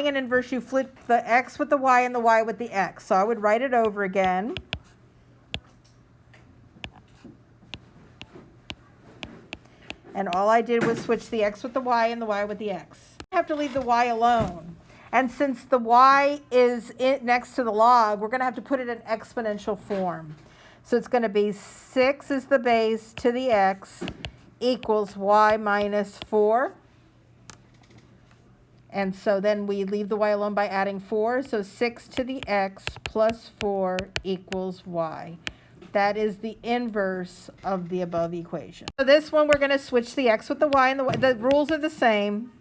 An inverse, you flip the x with the y and the y with the x. So I would write it over again. And all I did was switch the x with the y and the y with the x. I have to leave the y alone. And since the y is next to the log, we're going to have to put it in exponential form. So it's going to be 6 is the base to the x equals y minus 4. And so then we leave the y alone by adding 4. So 6 to the x plus 4 equals y. That is the inverse of the above equation. So this one, we're going to switch the x with the y and the y. The rules are the same.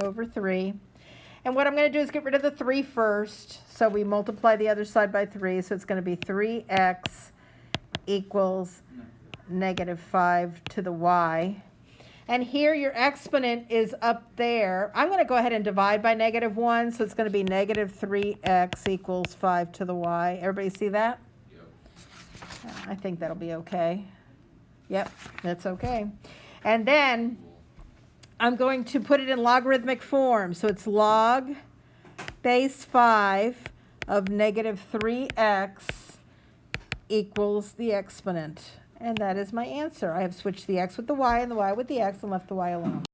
Over 3. And what I'm going to do is get rid of the 3 first. So we multiply the other side by 3. So it's going to be 3x equals negative 5 to the y. And here your exponent is up there. I'm going to go ahead and divide by negative 1. So it's going to be negative 3x equals 5 to the y. Everybody see that? Yep. I think that'll be okay. Yep, that's okay. And then I'm going to put it in logarithmic form. So it's log base 5 of negative 3x equals the exponent. And that is my answer. I have switched the x with the y and the y with the x and left the y alone.